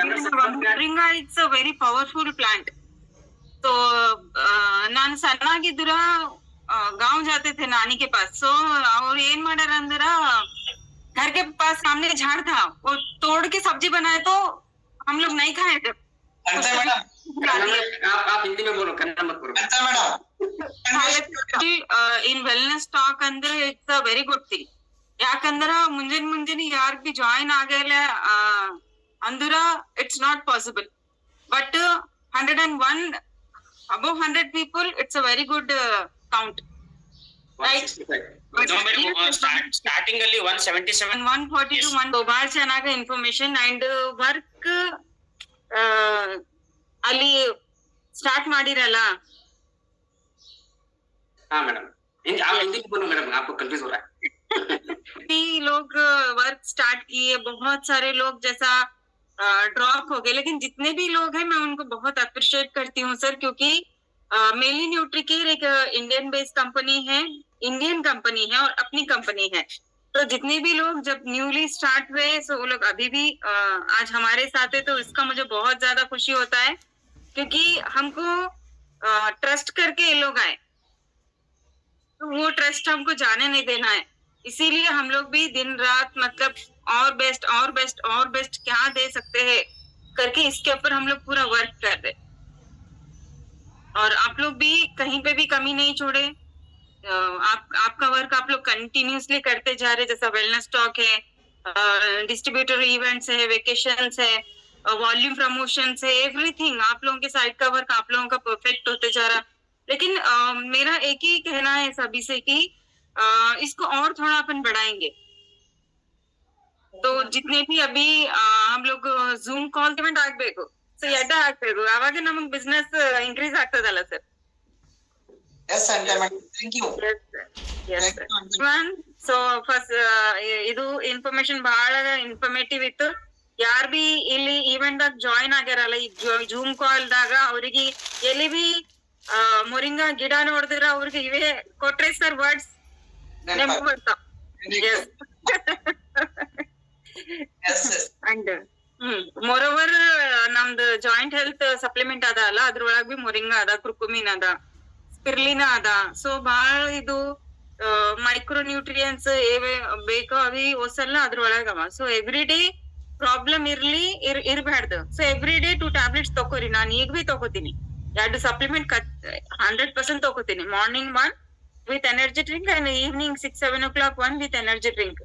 Moringa it's a very powerful plant. तो ನಾನು ಸಣ್ಣಾಗಿದ್ದೀರ गांव जाते थे नानी के पास. सो और ಏನ್ ಮಾಡ್ಯಾರ ಅಂದ್ರ घर के पास सामने झाड़ था, वो तोड़ के सब्जी बनाए तो हम लोग नहीं खाए थे. आप हिंदी में बोलो, कन्नड़ मत बोलो. in wellness talk ಅಂದ್ರೆ it's a very good thing. ಯಾಕಂದ್ರ ಮುಂಜಾನೆ ಯಾರ್ ಬಿ ಜಾಯಿನ್ ಆಗಲ್ಲ ಅಂದ್ರ it's not possible, but 101 above 100 people it's a very good count, right? Starting ಅಲ್ಲಿ 177 142 1 ಬಹಳ ಚೆನ್ನಾಗ ಇನ್ಫಾರ್ಮೇಶನ್ ಅಂಡ್ ವರ್ಕ್ ಅಲ್ಲಿ ಸ್ಟಾರ್ಟ್ ಮಾಡಿರಲ್ಲ. हाँ मैडम, आप हिंदी बोलो मैडम, आपको कंफ्यूज हो रहा है. लोग वर्क स्टार्ट किए, बहुत सारे लोग जैसा ड्रॉप हो गए, लेकिन जितने भी लोग हैं मैं उनको बहुत अप्रिशिएट करती हूँ सर, क्योंकि मेली न्यूट्रीकेयर एक इंडियन बेस्ड कंपनी है, इंडियन कंपनी है और अपनी कंपनी है. तो जितने भी लोग जब न्यूली स्टार्ट हुए सो वो लोग अभी भी आज हमारे साथ है, तो इसका मुझे बहुत ज्यादा खुशी होता है, क्योंकि हमको ट्रस्ट करके ये लोग आए, तो वो ट्रस्ट हमको जाने नहीं देना है. इसीलिए हम लोग भी दिन रात मतलब और बेस्ट और बेस्ट और बेस्ट क्या दे सकते हैं करके इसके ऊपर हम लोग पूरा वर्क कर रहे. और आप लोग भी कहीं पे भी कमी नहीं छोड़े. आपका वर्क आप लोग कंटिन्यूसली करते जा रहे, जैसा वेलनेस टॉक है, डिस्ट्रीब्यूटर इवेंट्स है, वेकेशंस है, वॉल्यूम प्रमोशंस है, एवरीथिंग आप लोगों के साइड का वर्क आप लोगों का परफेक्ट होते जा रहा. लेकिन मेरा एक ही कहना है सभी से कि इसको और थोड़ा अपन बढ़ाएंगे. तो जितने भी अभी हम लोग ಝೂಮ್ ಕಾಲ್ ಇವೆಂಟ್ ಆಗ್ಬೇಕು, ಸೊ ಎಡ್ಡ ಆಗ್ಬೇಕು, ಅವಾಗ ನಮಗೆ ಬಿಸ್ನೆಸ್ ಇನ್ಕ್ರೀಸ್ ಆಗ್ತದಲ್ಲ sir. Yes, madam. Thank you. Yes, so first ಇದು ಇನ್ಫಾರ್ಮೇಶನ್ ಬಹಳ ಇನ್ಫಾರ್ಮೇಟಿವ್ ಇತ್ತು. ಯಾರ್ ಬಿ ಇಲ್ಲಿ ಈವೆಂಟ್ ದಾಗ ಜಾಯಿನ್ ಆಗ್ಯಾರಲ್ಲ ಈ ಝೂಮ್ ಕಾಲ್ ದಾಗ, ಅವ್ರಿಗೆ ಎಲ್ಲಿ ಬಿ ಮೊರಿಂಗಾ ಗಿಡ ನೋಡಿದ್ರ ಅವ್ರಿಗೆ ಇವೇ ಕೊಟ್ರೆ ಸರ್ ವರ್ಡ್ಸ್ ನೆನಪು ಬರ್ತಾವ. ಅಂಡ್ ಮೋರೋವರ್ ನಮ್ದು ಜಾಯಿಂಟ್ ಹೆಲ್ತ್ ಸಪ್ಲಿಮೆಂಟ್ ಅದ ಅಲ್ಲ, ಅದ್ರೊಳಗ್ ಬಿ ಮೊರಿಂಗಾ ಅದ, ಕುರ್ಕುಮಿನ್ ಅದ, ಸ್ಪಿರ್ಲಿನ ಅದ. ಸೊ ಬಹಳ ಇದು ಮೈಕ್ರೋ ನ್ಯೂಟ್ರಿಯನ್ಸ್ ಏವೇ ಬೇಕೋ ಅವಿ ಹೊಸಲ್ಲ ಅದ್ರೊಳಗ ಅವ. ಸೊ ಎವ್ರಿ ಡೇ ಪ್ರಾಬ್ಲಮ್ ಇರ್ಬಾರ್ದು. ಸೊ ಎವ್ರಿ ಡೇ 2 ಟ್ಯಾಬ್ಲೆಟ್ಸ್ ತಗೋರಿ. ನಾನು ಈಗ ಬಿ ತಗೋತೀನಿ 2 ಸಪ್ಲಿಮೆಂಟ್ 100% ತಗೋತೀನಿ. Morning 1 with energy drink and evening 6-7 o'clock 1 with energy drink.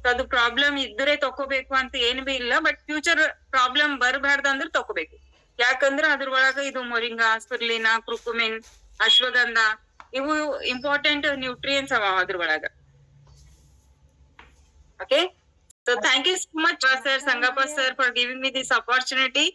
So ಅದು ಪ್ರಾಬ್ಲಮ್ ಇದ್ರೆ ತಗೋಬೇಕು ಅಂತ ಏನ್ ಬಿ ಇಲ್ಲ, ಬಟ್ ಫ್ಯೂಚರ್ ಪ್ರಾಬ್ಲಮ್ ಬರಬಾರ್ದು ಅಂದ್ರೆ ತಗೋಬೇಕು. ಯಾಕಂದ್ರೆ ಅದ್ರೊಳಗ ಇದು ಮೊರಿಂಗಾ, ಸ್ಪಿರ್ಲಿನಾ, ಕುರ್ಕುಮಿನ್, ಅಶ್ವಗಂಧ ಇವು ಇಂಪಾರ್ಟೆಂಟ್ ನ್ಯೂಟ್ರಿಯನ್ಸ್ ಅವ ಅದ್ರೊಳಗ. Okay, so thank you so much sir Sangappa sir for giving me this opportunity.